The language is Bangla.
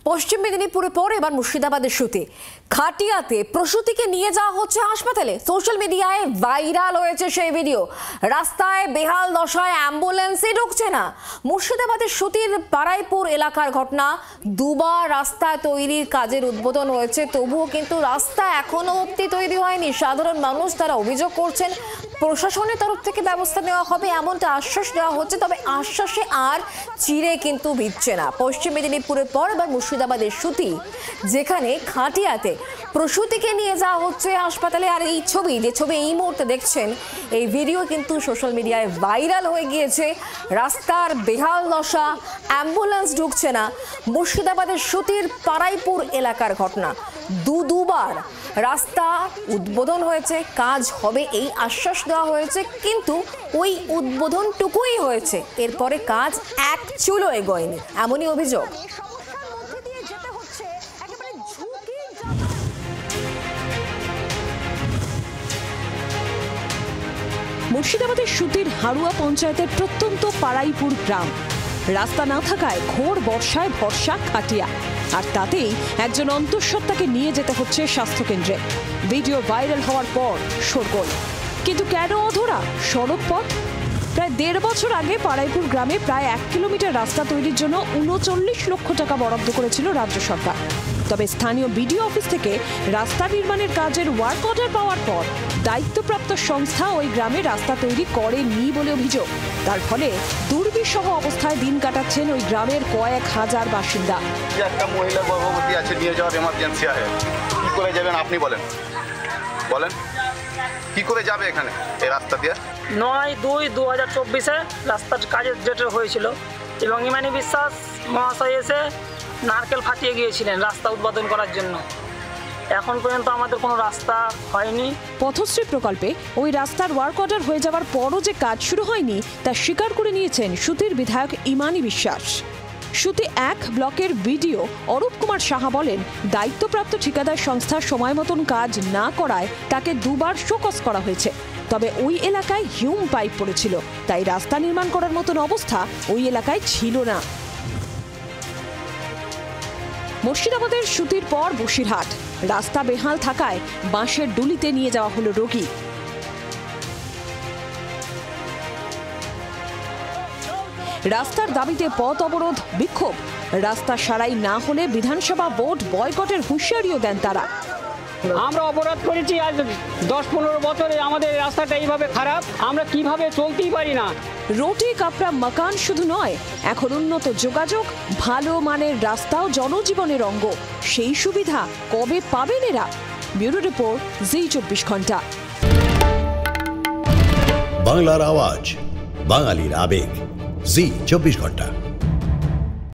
পশ্চিম মেদিনীপুরে পর এবার মুর্শিদাবাদের সুতি খাটিয়াতে প্রসূতিকে নিয়ে যাওয়া হচ্ছে হাসপাতালে। সোশ্যাল মিডিয়ায় ভাইরাল হয়েছে সেই ভিডিও। রাস্তায় বেহাল দশায় অ্যাম্বুলেন্সই ঢুকছে না। মুর্শিদাবাদের সুতির পাড়াইপুর এলাকার ঘটনা। দুবার রাস্তা তৈরির কাজের উদ্বোধন হয়েছে, তবুও কিন্তু রাস্তা এখনো অবধি তৈরি হয়নি। সাধারণ মানুষ তারা অভিযোগ করছেন প্রশাসনের তরফ থেকে ব্যবস্থা নেওয়া হবে এমনটা আশ্বাস দেওয়া হচ্ছে, তবে আশ্বাসে আর চিরে কিন্তু ভিজছে না। পশ্চিম মেদিনীপুরের পর এবার মুর্শিদাবাদের সুতি, যেখানে খাটিয়াতে প্রসূতিকে নিয়ে যাওয়া হচ্ছে হাসপাতালে। আর এই ছবি এই মুহূর্তে দেখছেন, এই ভিডিও কিন্তু সোশ্যাল মিডিয়ায় ভাইরাল হয়ে গিয়েছে। রাস্তার বেহাল দশা, অ্যাম্বুলেন্স ঢুকছে না। মুর্শিদাবাদের সুতির পাড়াইপুর এলাকার ঘটনা। দুবার রাস্তা উদ্বোধন হয়েছে, কাজ হবে এই আশ্বাস দেওয়া হয়েছে, কিন্তু ওই উদ্বোধনটুকুই হয়েছে, এরপরে কাজ এক চুলো এগোয়নি, এমনই অভিযোগ। মুর্শিদাবাদের সুতির হারুয়া পঞ্চায়েতের প্রত্যন্ত পাড়াইপুর গ্রাম। রাস্তা না থাকায় ঘোর বর্ষায় ভরসা খাটিয়া, আর তাতেই একজন অন্তঃসত্ত্বাকে নিয়ে যেতে হচ্ছে স্বাস্থ্যকেন্দ্রে। ভিডিও ভাইরাল হওয়ার পর শোরগোল। কিন্তু কেন অধরা সড়ক পথ? প্রায় 1.5 বছর আগে পাড়াইপুর গ্রামে প্রায় 1 কিলোমিটার রাস্তা তৈরির জন্য 39 লক্ষ টাকা বরাদ্দ করেছিল রাজ্য সরকার। তবে স্থানীয় বিডিও অফিস থেকে রাস্তা নির্মাণের কাজের ওয়ার্ক অর্ডার পাওয়ার পর দায়িত্বপ্রাপ্ত সংস্থা ওই গ্রামে রাস্তা তৈরি করেনি বলে অভিযোগ। তার ফলে দুর্বিষহ অবস্থায় দিন কাটাচ্ছেন ওই গ্রামের কয়েক হাজার বাসিন্দা। একটা মহিলা গর্ভবতী আছে, নিয়ে যাওয়ার এমার্জেন্সি আছে, কি করে যাবেন আপনি বলেন কি করে যাবে এখানে এই রাস্তা দিয়ে? 9/2/2024 রাস্তার কাজের ডেট হয়েছিল এবং ইমানি বিশ্বাস মহাশয় এসে নারকেল ফাটিয়ে গিয়েছিলেন রাস্তা উদ্বোধন করার জন্য। এখন পর্যন্ত আমাদের কোনো রাস্তা হয়নি। পথশ্রী প্রকল্পে ওই রাস্তার ওয়ার্ক অর্ডার হয়ে যাওয়ার পরও যে কাজ শুরু হয়নি তা স্বীকার করে নিয়েছেন সুতির বিধায়ক ইমানি বিশ্বাস। সুতি 1 ব্লকের বিডিও অরূপ কুমার সাহা বলেন, দায়িত্বপ্রাপ্ত ঠিকাদার সংস্থা সময় মতন কাজ না করায় তাকে 2বার শোকজ করা হয়েছে। তবে ওই এলাকায় হিউম পাইপ পড়েছিল, তাই রাস্তা নির্মাণ করার মতন অবস্থা ওই এলাকায় ছিল না। মুর্শিদাবাদের সুতির পর বসিরহাট। রাস্তা বেহাল থাকায় বাঁশের ডুলিতে নিয়ে যাওয়া হলো রোগী। রাস্তার দাবিতে পথ অবরোধ, বিক্ষোভ। রাস্তা সারাই না হলে বিধানসভা ভোট বয়কটের হুঁশিয়ারিও দেন তারা। আমরা অবরোধ করেছি আজ 10-15 বছরে, আমাদের রাস্তাটা এইভাবে খারাপ, আমরা কিভাবে চলতেই পারি না। রোটি কাপড়া মাকান শুধু নয়, এখন উন্নত যোগাযোগ, ভালো মানের রাস্তাও জনজীবনের অঙ্গ। সেই সুবিধা কবে পাবেন এরা? ব্যুরো রিপোর্ট, জি24 ঘন্টা। বাংলার আওয়াজ, বাঙালির আবেগ, জি24 ঘন্টা।